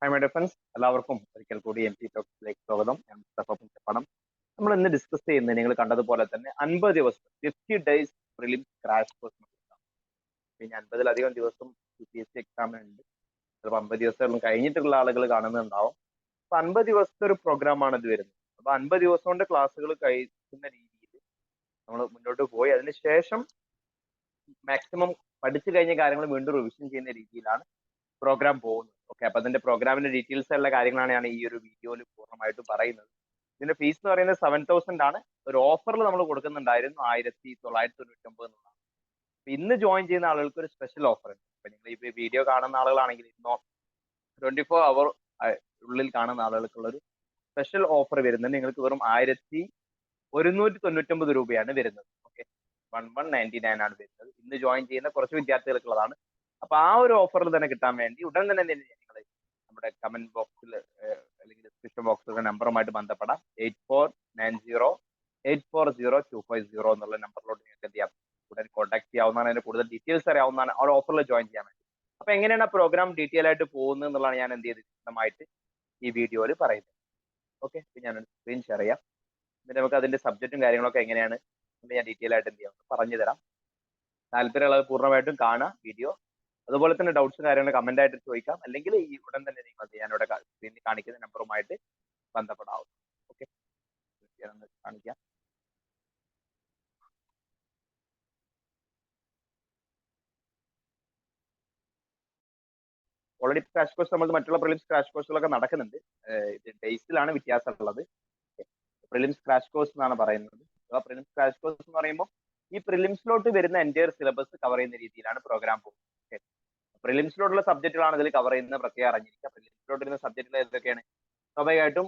High my defence എല്ലാവർക്കും ഒരിക്കൽ കൂടി MP ടോക്സിലേക്ക് സ്വാഗതം. ഞാൻ പണം നമ്മൾ ഇന്ന് ഡിസ്കസ് ചെയ്യുന്നത് നിങ്ങൾ കണ്ടതുപോലെ തന്നെ 50 ദിവസം 50 ഡേയ്സ് പ്രിലിംസ് ക്രാഷ് കോഴ്സ്. പിന്നെ 50-ലധികം ദിവസം UPSC എക്സാം ഉണ്ട്. ചിലപ്പോൾ 50 ദിവസം കഴിഞ്ഞിട്ടുള്ള ആളുകൾ കാണുന്നുണ്ടാവും. അപ്പൊ 50 ദിവസത്തെ ഒരു പ്രോഗ്രാമാണ് ഇത് വരുന്നത്. അപ്പൊ 50 ദിവസം കൊണ്ട് ക്ലാസ്സുകൾ കഴിക്കുന്ന രീതിയിൽ നമ്മൾ മുന്നോട്ട് പോയി അതിനുശേഷം മാക്സിമം പഠിച്ചു കഴിഞ്ഞ കാര്യങ്ങൾ വീണ്ടും റിവിഷൻ ചെയ്യുന്ന രീതിയിലാണ് പ്രോഗ്രാം പോകുന്നത്. ഓക്കെ, അപ്പൊ അതിന്റെ പ്രോഗ്രാമിന്റെ ഡീറ്റെയിൽസ് ഉള്ള കാര്യങ്ങളാണ് ഞാൻ ഈ ഒരു വീഡിയോയിൽ പൂർണ്ണമായിട്ടും പറയുന്നത്. ഇതിന്റെ ഫീസ് എന്ന് പറയുന്നത് 7,000 ആണ്. ഒരു ഓഫറിൽ നമ്മൾ കൊടുക്കുന്നുണ്ടായിരുന്നു 1,999 എന്നുള്ളതാണ്. ഇന്ന് ജോയിൻ ചെയ്യുന്ന ആളുകൾക്ക് ഒരു സ്പെഷ്യൽ ഓഫർ ഉണ്ട്. അപ്പൊ നിങ്ങൾ ഈ വീഡിയോ കാണുന്ന ആളുകളാണെങ്കിൽ ഇന്നോ 24 അവർ ഉള്ളിൽ കാണുന്ന ആളുകൾക്കുള്ള ഒരു സ്പെഷ്യൽ ഓഫർ വരുന്നുണ്ട്. നിങ്ങൾക്ക് വെറും 1,199 രൂപയാണ് വരുന്നത്. ഓക്കെ, 1,199 ആണ് വരുന്നത്. ഇന്ന് ജോയിൻ ചെയ്യുന്ന കുറച്ച് വിദ്യാർത്ഥികൾക്കുള്ളതാണ്. അപ്പൊ ആ ഒരു ഓഫറിൽ തന്നെ കിട്ടാൻ വേണ്ടി ഉടൻ തന്നെ നിങ്ങൾ നമ്മുടെ കമന്റ് ബോക്സിൽ അല്ലെങ്കിൽ ഡിസ്ക്രിപ്ഷൻ ബോക്സിലെ നമ്പറുമായിട്ട് ബന്ധപ്പെടാം. 8490840250 എന്നുള്ള നമ്പറിലോട്ട് നിങ്ങൾക്ക് എന്ത് ചെയ്യാം, ഉടൻ കോൺടാക്ട് ചെയ്യാവുന്നതാണ്. അതിന്റെ കൂടുതൽ ഡീറ്റെയിൽസ് അറിയാവുന്നതാണ് ആ ഓഫറിൽ ജോയിൻ ചെയ്യാൻ വേണ്ടി. അപ്പൊ എങ്ങനെയാണ് ആ പ്രോഗ്രാം ഡീറ്റെയിൽ ആയിട്ട് പോകുന്നത് എന്നുള്ളതാണ് ഞാൻ എന്ത് ചെയ്ത് വിശദമായിട്ട് ഈ വീഡിയോയിൽ പറയുന്നത്. ഓക്കെ, ഞാൻ സ്ക്രീൻ ഷെയർ ചെയ്യാം. എന്നിട്ട് നമുക്ക് അതിന്റെ സബ്ജക്റ്റും കാര്യങ്ങളൊക്കെ എങ്ങനെയാണ് ഞാൻ ഡീറ്റെയിൽ ആയിട്ട് എന്ത് ചെയ്യാം പറഞ്ഞു തരാം. താല്പര്യമുള്ളത് പൂർണ്ണമായിട്ടും കാണാം വീഡിയോ. അതുപോലെ തന്നെ ഡൗട്ട്സും കാര്യങ്ങളും കമന്റ് ആയിട്ട് ചോദിക്കാം, അല്ലെങ്കിൽ ഈ ഉടൻ തന്നെ നിങ്ങൾ ഞാനിവിടെ സ്ക്രീനിൽ കാണിക്കുന്ന നമ്പറുമായിട്ട് ബന്ധപ്പെടാവും. ഓക്കെ, കാണിക്കാം. ഓൾറെഡി ക്രാഷ് കോഴ്സ് നമ്മൾ മറ്റുള്ള പ്രിലിംസ് ക്രാഷ് കോഴ്സുകളൊക്കെ നടക്കുന്നുണ്ട്. ഇത് ഡേയ്സിലാണ് വ്യത്യാസമുള്ളത്. പ്രിലിംസ് ക്രാഷ് കോഴ്സ് എന്നാണ് പറയുന്നത്. പ്രിലിംസ് ക്രാഷ് കോഴ്സ് എന്ന് പറയുമ്പോൾ ഈ പ്രിലിംസിലോട്ട് വരുന്ന എൻറ്റയർ സിലബസ് കവർ ചെയ്യുന്ന രീതിയിലാണ് പ്രോഗ്രാം പോകുന്നത്. പ്രിലിംസിലോട്ടുള്ള സബ്ജക്റ്റുകളാണ് ഇതിൽ കവർ ചെയ്യുന്നത്, പ്രത്യേകം അറിഞ്ഞിരിക്കുക. പ്രിലിംസിലോട്ട് വരുന്ന സബ്ജക്റ്റുകൾ ഏതൊക്കെയാണ്? സ്വാഭാവികമായിട്ടും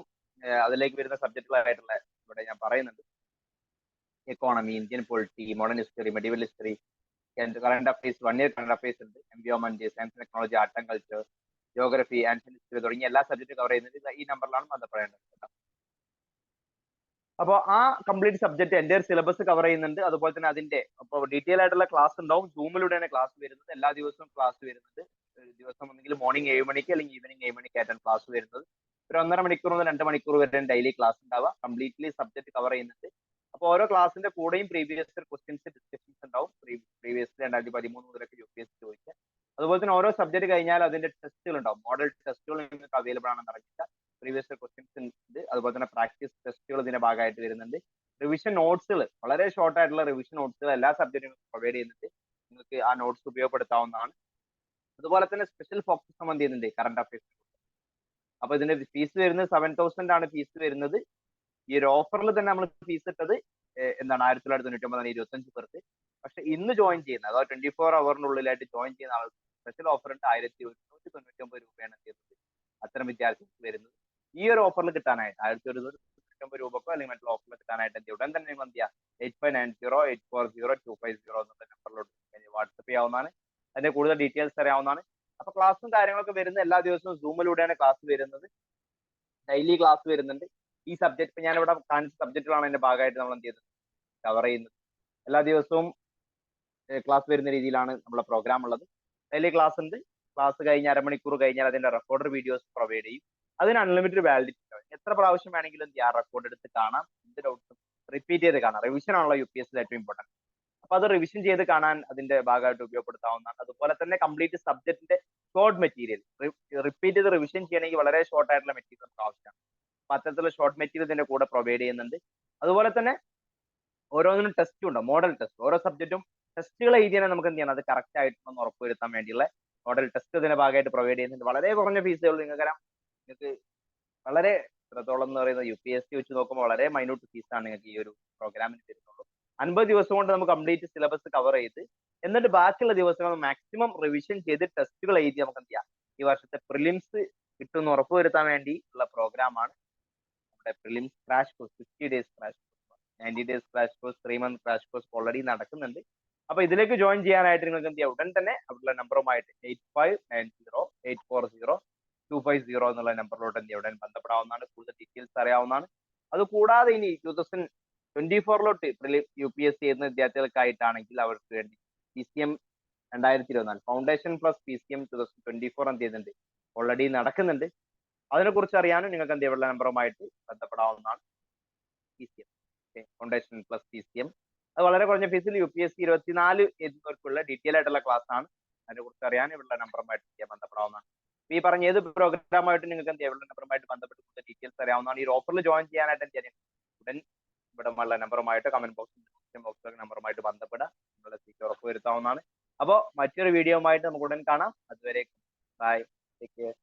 അതിലേക്ക് വരുന്ന സബ്ജക്റ്റുകളായിട്ടുള്ള ഇവിടെ ഞാൻ പറയുന്നുണ്ട്: economy, Indian polity, modern history, medieval history, current affairs, 1 year current affairs ഉണ്ട്, environment, science technology, art and culture, geography, ancient history തുടങ്ങിയ എല്ലാ സബ്ജക്റ്റും കവർ ചെയ്യുന്നത് ഈ നമ്പറിലാണ് ബന്ധപ്പെടേണ്ടത്. അപ്പോൾ ആ കംപ്ലീറ്റ് സബ്ജക്ട് എൻ്റെ സിലബസ് കവർ ചെയ്യുന്നുണ്ട്. അതുപോലെ തന്നെ അതിന്റെ അപ്പോൾ ഡീറ്റെയിൽ ആയിട്ടുള്ള ക്ലാസ് ഉണ്ടാവും. സൂമിലൂടെയാണ് ക്ലാസ് വരുന്നത്. എല്ലാ ദിവസവും ക്ലാസ് വരുന്നത്. ദിവസം ഒന്നെങ്കിൽ മോർണിംഗ് 7 മണിക്ക് അല്ലെങ്കിൽ ഈവനിങ് 7 മണിക്കായിട്ടാണ് ക്ലാസ് വരുന്നത്. ഒരു 1.5 മണിക്കൂർ മുതൽ 2 മണിക്കൂർ വരെ ഡെയിലി ക്ലാസ് ഉണ്ടാവുക. കംപ്ലീറ്റ്ലി സബ്ജക്ട് കവർ ചെയ്യുന്നുണ്ട്. അപ്പോൾ ഓരോ ക്ലാസിന്റെ കൂടെയും പ്രീവിയസ് ക്വസ്റ്റ്യൻസ് ഡിസ്കഷൻസ് ഉണ്ടാവും. പ്രീവിയസ് 2013 മുതലൊക്കെ UPSC ചോദിക്കുക. അതുപോലെ തന്നെ ഓരോ സബ്ജക്ട് കഴിഞ്ഞാൽ അതിന്റെ ടെസ്റ്റുകൾ ഉണ്ടാവും. മോഡൽ ടെസ്റ്റുകൾ നിങ്ങൾക്ക് അവൈലബിൾ ആണെന്ന് അറിയിക്കുക. പ്രീവിയസ് ക്വസ്റ്റ്യൻസ് ഉണ്ട്. അതുപോലെ തന്നെ പ്രാക്ടീസ് ടെസ്റ്റുകൾ ഇതിന്റെ ഭാഗമായിട്ട് വരുന്നുണ്ട്. റിവിഷൻ നോട്ട്സുകൾ, വളരെ ഷോർട്ട് ആയിട്ടുള്ള റിവിഷൻ നോട്ട്സുകൾ എല്ലാ സബ്ജക്റ്റും പ്രൊവൈഡ് ചെയ്യുന്നുണ്ട്. നിങ്ങൾക്ക് ആ നോട്ട്സ് ഉപയോഗപ്പെടുത്താവുന്നതാണ്. അതുപോലെ തന്നെ സ്പെഷ്യൽ ഫോക്കസ് നമ്മൾ എന്ത് ചെയ്യുന്നുണ്ട്, കറണ്ട് അഫയേഴ്സ്. അപ്പൊ ഇതിന്റെ ഫീസ് വരുന്നത് 7,000 ആണ് ഫീസ് വരുന്നത്. ഈ ഒരു ഓഫറിൽ തന്നെ നമ്മൾ ഫീസ് ഇട്ടത് എന്താണ് 1,999 25 പേർക്ക്. പക്ഷെ ഇന്ന് ജോയിൻ ചെയ്യുന്ന അതായത് 24 അവറിനുള്ളിലായിട്ട് ജോയിൻ ചെയ്യുന്ന ആൾക്ക് സ്പെഷ്യൽ ഓഫർ ഉണ്ട്. 1,199 രൂപയാണ് എന്ത് ചെയ്യുന്നത് അത്തരം വിദ്യാർത്ഥികൾക്ക് വരുന്നത്. ഈ ഒരു ഓഫറിൽ കിട്ടാനായിട്ട് 1,199 രൂപക്കോ അല്ലെങ്കിൽ മറ്റുള്ള ഓഫറിൽ കിട്ടാനായിട്ട് എന്ത് ഉടൻ തന്നെ നിങ്ങൾ എന്ത് ചെയ്യുക, 8590840250 എന്നുള്ള നമ്പറിലോട്ട് വാട്സപ്പ് ചെയ്യാവുന്നതാണ്. അതിന്റെ കൂടുതൽ ഡീറ്റെയിൽസ് അറിയാവുന്നതാണ്. അപ്പൊ ക്ലാസ്സും കാര്യങ്ങളൊക്കെ വരുന്നത് എല്ലാ ദിവസവും സൂമിലൂടെയാണ് ക്ലാസ് വരുന്നത്. ഡെയിലി ക്ലാസ് വരുന്നുണ്ട്. ഈ സബ്ജക്ട് ഞാനിവിടെ കാണിച്ച സബ്ജക്റ്റുകളാണ് അതിന്റെ ഭാഗമായിട്ട് നമ്മൾ എന്ത് ചെയ്യുന്നത് കവർ ചെയ്യുന്നത്. എല്ലാ ദിവസവും ക്ലാസ് വരുന്ന രീതിയിലാണ് നമ്മളെ പ്രോഗ്രാം ഉള്ളത്. ഡെയിലി ക്ലാസ് ഉണ്ട്. ക്ലാസ് കഴിഞ്ഞ് 1/2 മണിക്കൂർ കഴിഞ്ഞാൽ അതിന്റെ റെക്കോർഡർ വീഡിയോസ് പ്രൊവൈഡ് ചെയ്യും. അതിന് അൺലിമിറ്റഡ് വാലിഡിറ്റി ഉണ്ടാവും. എത്ര പ്രാവശ്യം വേണമെങ്കിലും റെക്കോർഡ് എടുത്ത് കാണാം. എന്ത് ഡൗട്ട്സും റിപ്പീറ്റ് ചെയ്ത് കാണാം. റിവിഷൻ ആണല്ലോ UPSC ഏറ്റവും ഇമ്പോർട്ടൻറ്റ്. അപ്പൊ അത് റിവിഷൻ ചെയ്ത് കാണാൻ അതിന്റെ ഭാഗമായിട്ട് ഉപയോഗപ്പെടുത്താവുന്നതാണ്. അതുപോലെ തന്നെ കംപ്ലീറ്റ് സബ്ജക്റ്റിന്റെ ഷോർട്ട് മെറ്റീരിയൽ റിപ്പീറ്റ് ചെയ്ത് റിവിഷൻ ചെയ്യണമെങ്കിൽ വളരെ ഷോർട്ട് ആയിട്ടുള്ള മെറ്റീരിയൽ നമുക്ക് ആവശ്യമാണ്. അപ്പൊ അത്തരത്തിലുള്ള ഷോർട്ട് മെറ്റീരിയൽ ഇതിന്റെ കൂടെ പ്രൊവൈഡ് ചെയ്യുന്നുണ്ട്. അതുപോലെ തന്നെ ഓരോന്നിനും ടെസ്റ്റും ഉണ്ടാവും, മോഡൽ ടെസ്റ്റ്. ഓരോ സബ്ജക്റ്റും ടെസ്റ്റുകൾ എഴുതിയാൽ നമുക്ക് എന്ത് ചെയ്യണം, അത് കറക്റ്റ് ആയിട്ടൊന്ന് ഉറപ്പുവരുത്താൻ വേണ്ടിയുള്ള മോഡൽ ടെസ്റ്റ് ഇതിന്റെ ഭാഗമായിട്ട് പ്രൊവൈഡ് ചെയ്യുന്നുണ്ട്. വളരെ കുറഞ്ഞ ഫീസുകൾ നിങ്ങൾക്ക് വളരെ എത്രത്തോളം എന്ന് പറയുന്നത് UPSC വെച്ച് നോക്കുമ്പോൾ വളരെ മൈന്യൂട്ട് ഫീസാണ് നിങ്ങൾക്ക് ഈ ഒരു പ്രോഗ്രാമിന് തരുന്നുള്ളൂ. 50 ദിവസം കൊണ്ട് നമുക്ക് കംപ്ലീറ്റ് സിലബസ് കവർ ചെയ്ത് എന്നിട്ട് ബാക്കിയുള്ള ദിവസങ്ങൾ മാക്സിമം റിവിഷൻ ചെയ്ത് ടെസ്റ്റുകൾ എഴുതി നമുക്ക് എന്ത് ചെയ്യാം, ഈ വർഷത്തെ പ്രിലിംസ് കിട്ടുമെന്ന് ഉറപ്പുവരുത്താൻ വേണ്ടി ഉള്ള പ്രോഗ്രാമാണ് നമ്മുടെ prelims crash course. 50 days crash course, 90 days crash course, 3 month crash course already നടക്കുന്നുണ്ട്. അപ്പൊ ഇതിലേക്ക് ജോയിൻ ചെയ്യാനായിട്ട് നിങ്ങൾക്ക് എന്ത് ചെയ്യാം, ഉടൻ തന്നെ അവിടെയുള്ള നമ്പറുമായിട്ട് 8590840250 എന്നുള്ള നമ്പറിലോട്ട് എന്ത് ഉടൻ ബന്ധപ്പെടാവുന്നതാണ്. കൂടുതൽ ഡീറ്റെയിൽസ് അറിയാവുന്നതാണ്. അത് കൂടാതെ ഇനി 2024 UPSC ചെയ്യുന്ന വിദ്യാർത്ഥികൾക്കായിട്ടാണെങ്കിൽ അവർക്ക് വേണ്ടി PCM 2024 ഫൗണ്ടേഷൻ പ്ലസ് PCM 2024 എന്ത് ചെയ്യുന്നുണ്ട്, ഓൾറെഡി നടക്കുന്നുണ്ട്. അതിനെക്കുറിച്ച് അറിയാനും നിങ്ങൾക്ക് എന്ത് ചെയ്യാനുള്ള നമ്പറുമായിട്ട് ബന്ധപ്പെടാവുന്നതാണ്. PCM foundation plus PCM. അത് വളരെ കുറഞ്ഞ ഫീസിൽ UPSC 24 എഴുതുന്നവർക്കുള്ള ഡീറ്റെയിൽ ആയിട്ടുള്ള ക്ലാസ് ആണ്. അതിനെക്കുറിച്ച് അറിയാൻ ഇവരുടെ നമ്പറുമായിട്ട് ബന്ധപ്പെടാവുന്നതാണ്. ഈ പറഞ്ഞ ഏത് പ്രോഗ്രാമായിട്ട് നിങ്ങൾക്ക് എന്ത് ചെയ്യാം നമ്പറുമായിട്ട് ബന്ധപ്പെട്ട് ഡീറ്റെയിൽസ് അറിയാവുന്നതാണ്. ഈ ഓഫറിൽ ജോയിൻ ചെയ്യാനായിട്ട് എന്ത് ചെയ്യാൻ ഉടൻ ഇവിടെ ഉള്ള നമ്പറുമായിട്ട് കമന്റ് ബോക്സിൽ നമ്പറുമായിട്ട് ബന്ധപ്പെടുക, നിങ്ങളുടെ സീറ്റ് ഉറപ്പുവരുത്താവുന്നതാണ്. അപ്പോൾ മറ്റൊരു വീഡിയോയുമായിട്ട് നമുക്ക് ഉടൻ കാണാം. അതുവരെ ബൈ, ടേക്ക് കെയർ.